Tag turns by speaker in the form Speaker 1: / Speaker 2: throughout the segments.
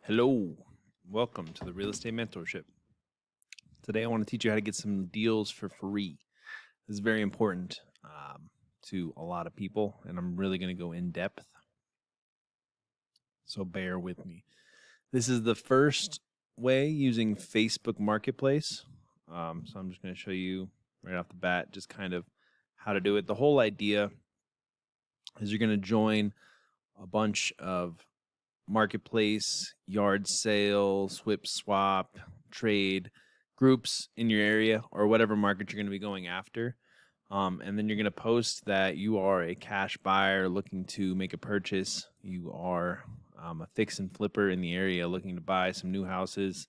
Speaker 1: Hello, welcome to the Real Estate Mentorship. Today I want to teach you how to get some deals for free. This is very important to a lot of people, and I'm really going to go in depth. So bear with me. This is the first way using Facebook Marketplace. So I'm just going to show you right off the bat just kind of how to do it. The whole idea is you're going to join a bunch of marketplace, yard sale, swap, trade groups in your area or whatever market you're going to be going after. And then you're going to post that you are a cash buyer looking to make a purchase. You are a fix and flipper in the area looking to buy some new houses.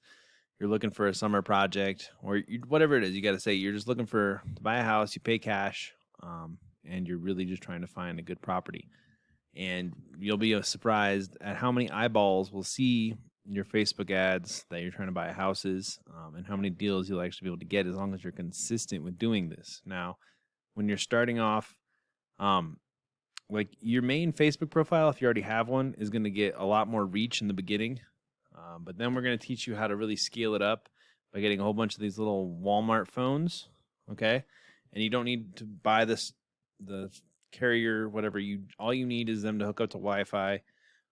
Speaker 1: You're looking for a summer project or whatever it is. You got to say you're just looking to buy a house. You pay cash, and you're really just trying to find a good property. And you'll be surprised at how many eyeballs will see your Facebook ads that you're trying to buy houses, and how many deals you'll actually be able to get as long as you're consistent with doing this. Now, when you're starting off, like your main Facebook profile, if you already have one, is going to get a lot more reach in the beginning. But then we're going to teach you how to really scale it up by getting a whole bunch of these little Walmart phones, okay? And you don't need to buy the carrier, whatever. All you need is them to hook up to Wi-Fi,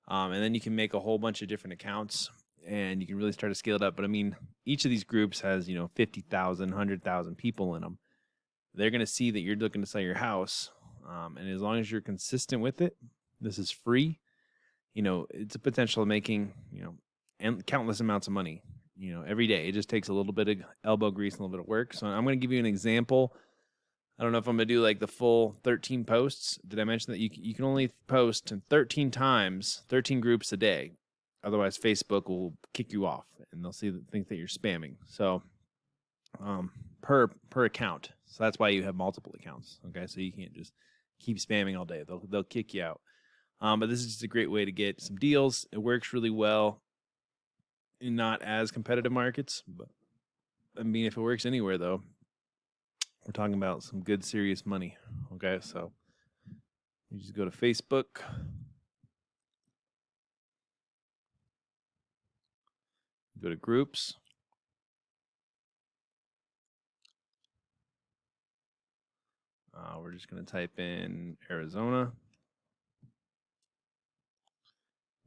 Speaker 1: and then you can make a whole bunch of different accounts, and you can really start to scale it up. But I mean, each of these groups has 50,000, 100,000 people in them. They're going to see that you're looking to sell your house, and as long as you're consistent with it, this is free. It's a potential of making and countless amounts of money every day. It just takes a little bit of elbow grease and a little bit of work. So I'm going to give you an example. I don't know if I'm going to do like the full 13 posts. Did I mention that you can only post 13 times, 13 groups a day? Otherwise, Facebook will kick you off and they'll think that you're spamming. So per account. So that's why you have multiple accounts. Okay, so you can't just keep spamming all day. They'll kick you out. But this is just a great way to get some deals. It works really well in not as competitive markets. But I mean, if it works anywhere, though, we're talking about some good, serious money. Okay, so you just go to Facebook. Go to groups. We're just going to type in Arizona.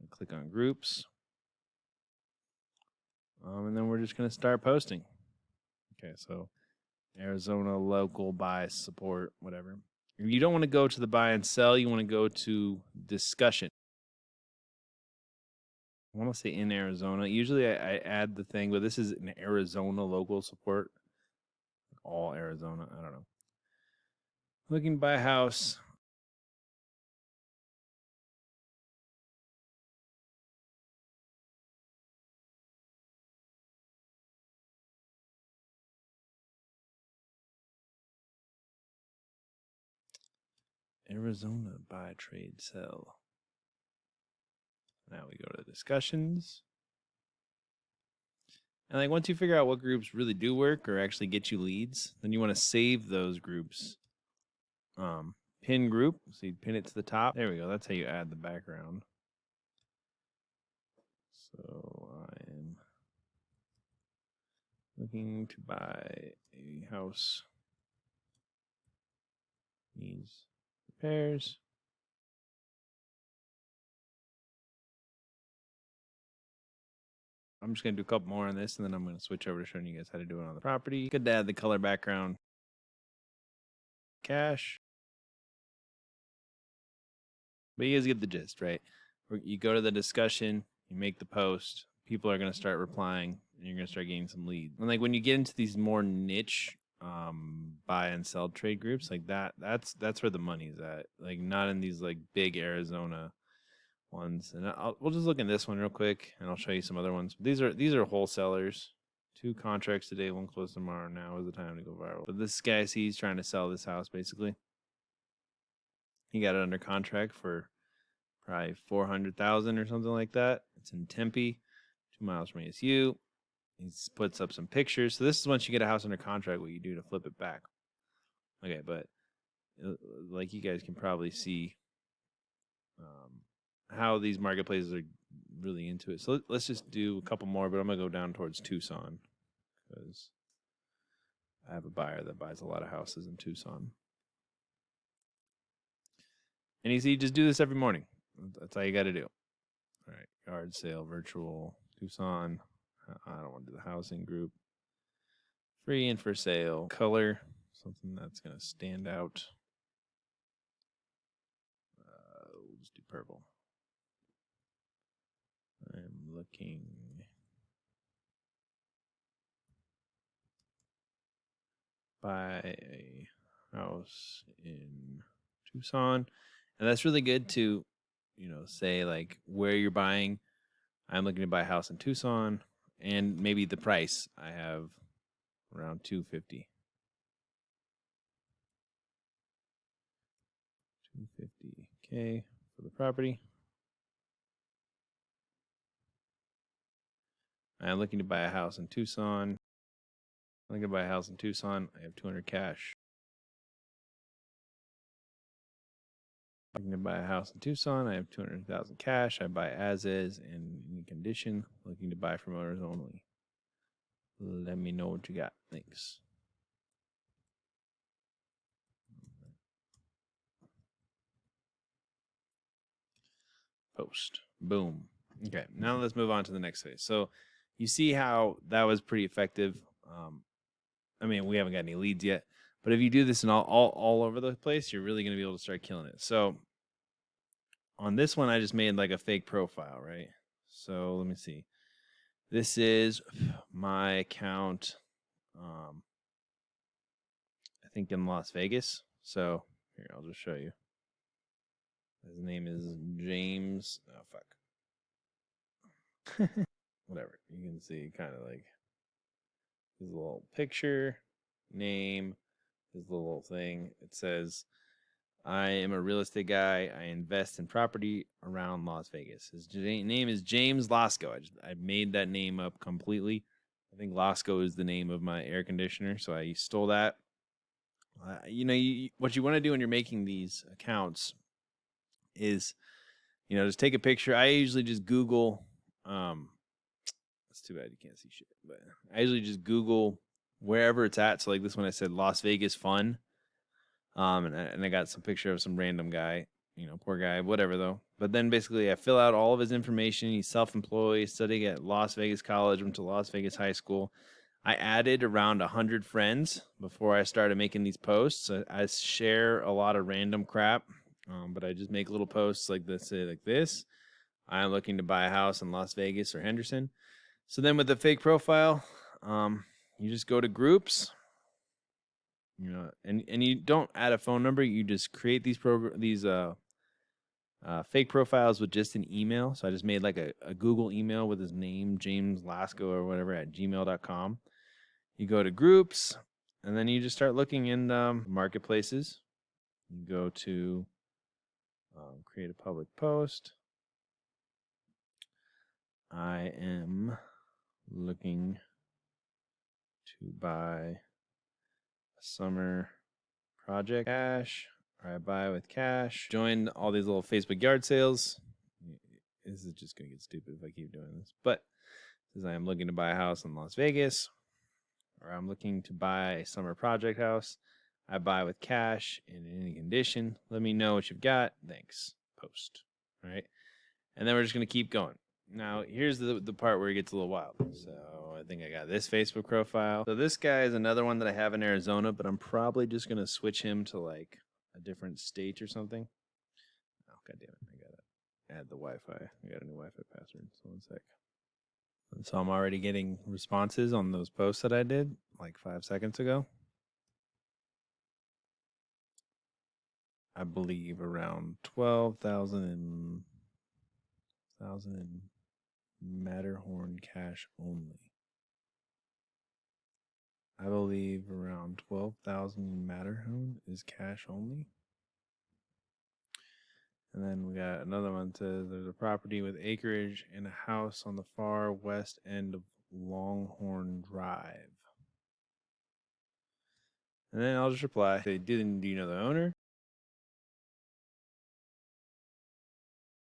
Speaker 1: Click on groups. And then we're just going to start posting. Okay, so Arizona local buy support, whatever. If you don't want to go to the buy and sell, you want to go to discussion. I want to say in Arizona. Usually I add the thing, but this is an Arizona local support. All Arizona, I don't know. Looking to buy a house. Arizona buy, trade, sell. Now we go to discussions. And like once you figure out what groups really do work or actually get you leads, then you want to save those groups. Pin group, so you pin it to the top. There we go. That's how you add the background. So I am looking to buy a house. Needs repairs. I'm just going to do a couple more on this, and then I'm going to switch over to showing you guys how to do it on the property. Good to add the color background. Cash. But you guys get the gist, right? You go to the discussion, you make the post, people are going to start replying, and you're going to start getting some leads. And like when you get into these more niche buy and sell trade groups like that's where the money's at. Like not in these like big Arizona ones. And we'll just look at this one real quick, and I'll show you some other ones. These are wholesalers. 2 contracts today, 1 close tomorrow. Now is the time to go viral. But this guy, he's trying to sell this house basically. He got it under contract for probably $400,000 or something like that. It's in Tempe, 2 miles from ASU. He puts up some pictures. So this is once you get a house under contract, what you do to flip it back. Okay, but like you guys can probably see how these marketplaces are really into it. So let's just do a couple more, but I'm going to go down towards Tucson because I have a buyer that buys a lot of houses in Tucson. And you see, just do this every morning. That's all you got to do. All right, yard sale, virtual, Tucson. I don't want to do the housing group. Free and for sale. Color, something that's going to stand out. We'll just do purple. I'm looking. Buy a house in Tucson. And that's really good to, say like where you're buying. I'm looking to buy a house in Tucson, and maybe the price. I have around $250. $250K for the property. I'm looking to buy a house in Tucson. I'm looking to buy a house in Tucson. I have $200 cash. I'm looking to buy a house in Tucson. I have $200,000 cash. I buy as is in any condition. Looking to buy from owners only. Let me know what you got. Thanks. Post. Boom. Okay, now let's move on to the next phase. So you see how that was pretty effective. I mean, we haven't got any leads yet, but if you do this in all over the place, you're really going to be able to start killing it. So on this one, I just made like a fake profile, right? So let me see. This is my account, I think in Las Vegas. So here, I'll just show you. His name is James. Oh, fuck. Whatever. You can see kind of like his little picture, name, his little thing. It says, I am a real estate guy. I invest in property around Las Vegas. His name is James Lasco. I made that name up completely. I think Lasco is the name of my air conditioner, so I stole that. What you want to do when you're making these accounts is, just take a picture. I usually just Google. It's too bad you can't see shit, but I usually just Google wherever it's at. So like this one, I said Las Vegas fun. And I got some picture of some random guy, poor guy, whatever though. But then basically I fill out all of his information. He's self-employed, studying at Las Vegas College, went to Las Vegas High School. I added around 100 friends before I started making these posts. I share a lot of random crap, but I just make little posts like this, say like this. I'm looking to buy a house in Las Vegas or Henderson. So then with the fake profile, you just go to groups. And you don't add a phone number. You just create these fake profiles with just an email. So I just made like a Google email with his name, James Lasco or whatever at gmail.com. You go to groups, and then you just start looking in marketplaces. You go to create a public post. I am looking to buy summer project cash, or I buy with cash. Join all these little Facebook yard sales. This is just gonna get stupid if I keep doing this, but it says I am looking to buy a house in Las Vegas, or I'm looking to buy a summer project house. I buy with cash in any condition. Let me know what you've got. Thanks. Post. All right, and then we're just gonna keep going. Now, here's the part where it gets a little wild. So I think I got this Facebook profile. So this guy is another one that I have in Arizona, but I'm probably just going to switch him to like a different state or something. Oh, God damn it. I got to add the Wi-Fi. I got a new Wi-Fi password. So 1 sec. And so I'm already getting responses on those posts that I did like 5 seconds ago. I believe around 12,000 Matterhorn cash only. I believe around 12,000 Matterhorn is cash only. And then we got another one that says there's a property with acreage and a house on the far west end of Longhorn Drive. And then I'll just reply, say, do you know the owner?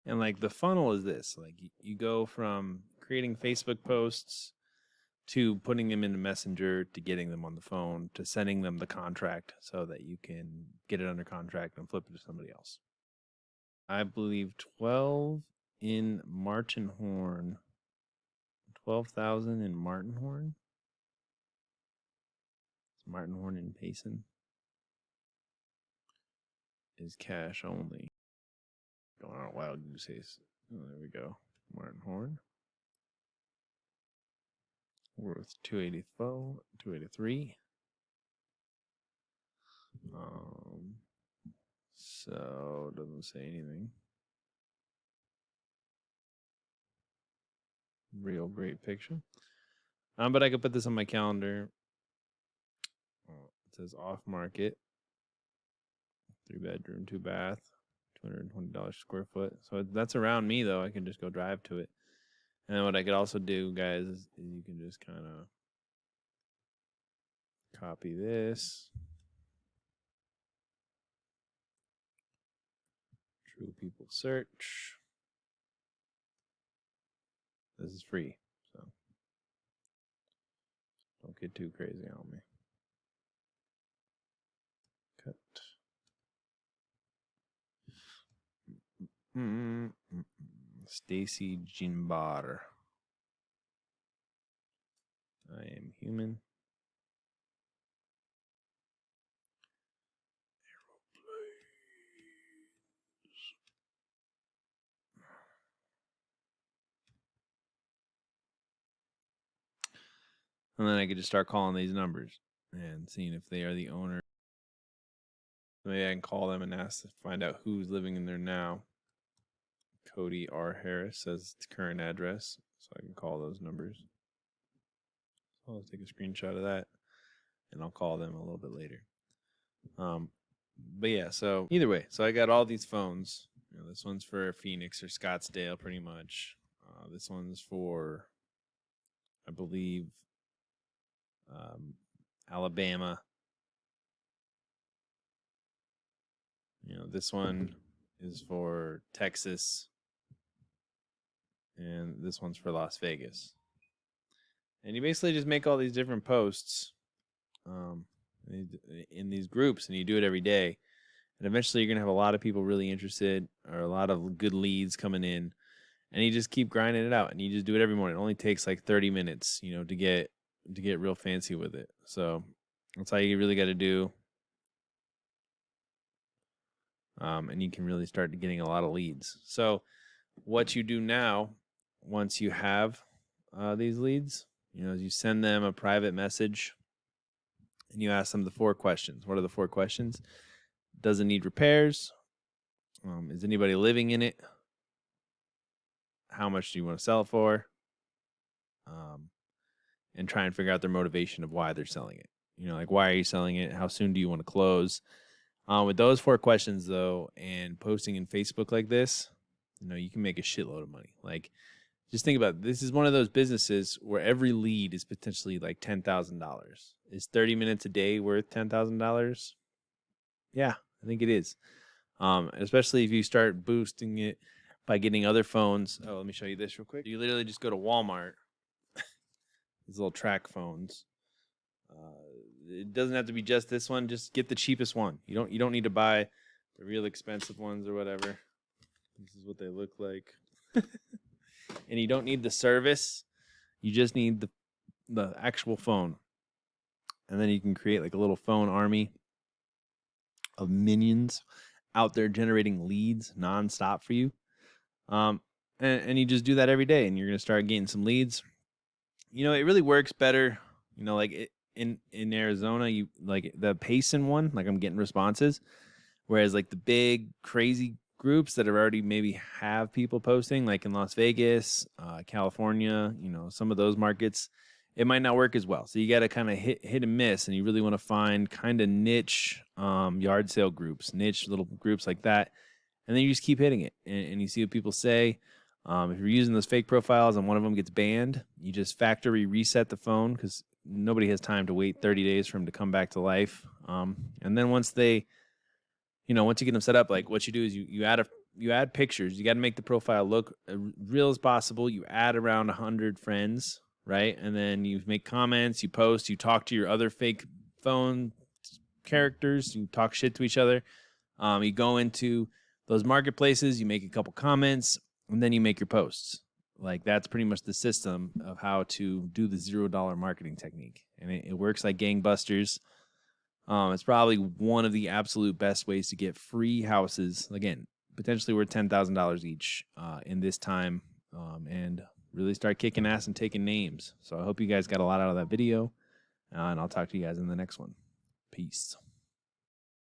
Speaker 1: And like the funnel is this, like you go from creating Facebook posts to putting them into Messenger to getting them on the phone to sending them the contract so that you can get it under contract and flip it to somebody else. I believe 12 in Martin Horn, 12,000 in Martin Horn. Martin Horn and Payson is cash only. Going on a wild goose chase. Oh, there we go. Martin Horn. Worth 284, 283. So doesn't say anything. Real great picture. But I could put this on my calendar. It says off market. 3-bedroom, 2-bath, $220 square foot. So that's around me though. I can just go drive to it. And then what I could also do, guys, is you can just kind of copy this. True people search. This is free, so don't get too crazy on me. Cut. Stacy Jinbar. I am human. And then I could just start calling these numbers and seeing if they are the owner. Maybe I can call them and ask to find out who's living in there now. Cody R. Harris says its current address, so I can call those numbers. So I'll take a screenshot of that, and I'll call them a little bit later. But yeah, so either way, so I got all these phones. You know, this one's for Phoenix or Scottsdale, pretty much. This one's for, I believe, Alabama. You know, this one is for Texas, and this one's for Las Vegas. And you basically just make all these different posts in these groups, and you do it every day. And eventually you're going to have a lot of people really interested, or a lot of good leads coming in, and you just keep grinding it out, and you just do it every morning. It only takes like 30 minutes, you know, to get real fancy with it. So that's all you really got to do. And you can really start getting a lot of leads. So what you do now, once you have these leads, you know, is you send them a private message and you ask them the 4 questions. What are the 4 questions? Does it need repairs? Is anybody living in it? How much do you want to sell it for? And try and figure out their motivation of why they're selling it. You know, like, why are you selling it? How soon do you want to close? With those 4 questions, though, and posting in Facebook like this, you know, you can make a shitload of money. Like, just think about it. This is one of those businesses where every lead is potentially like $10,000. Is 30 minutes a day worth $10,000? Yeah, I think it is. Especially if you start boosting it by getting other phones. Oh, let me show you this real quick. You literally just go to Walmart. These little track phones. It doesn't have to be just this one. Just get the cheapest one. You don't need to buy the real expensive ones or whatever. This is what they look like. And you don't need the service. You just need the actual phone. And then you can create like a little phone army of minions out there generating leads nonstop for you. And you just do that every day, and you're going to start getting some leads. You know, it really works better, you know, like in Arizona, you like the Payson one, like I'm getting responses, whereas like the big crazy groups that have already maybe have people posting, like in Las Vegas, California, you know, some of those markets, it might not work as well. So you got to kind of hit and miss, and you really want to find kind of niche yard sale groups, niche little groups like that, and then you just keep hitting it, and you see what people say. If you're using those fake profiles and one of them gets banned, you just factory reset the phone, because nobody has time to wait 30 days for them to come back to life. And then once you get them set up, like what you do is you add you add pictures. You got to make the profile look real as possible. You add around 100 friends, right? And then you make comments, you post, you talk to your other fake phone characters, you talk shit to each other. You go into those marketplaces, you make a couple comments, and then you make your posts. Like, that's pretty much the system of how to do the $0 marketing technique. And it works like gangbusters. It's probably one of the absolute best ways to get free houses. Again, potentially worth $10,000 each in this time, and really start kicking ass and taking names. So I hope you guys got a lot out of that video, and I'll talk to you guys in the next one. Peace.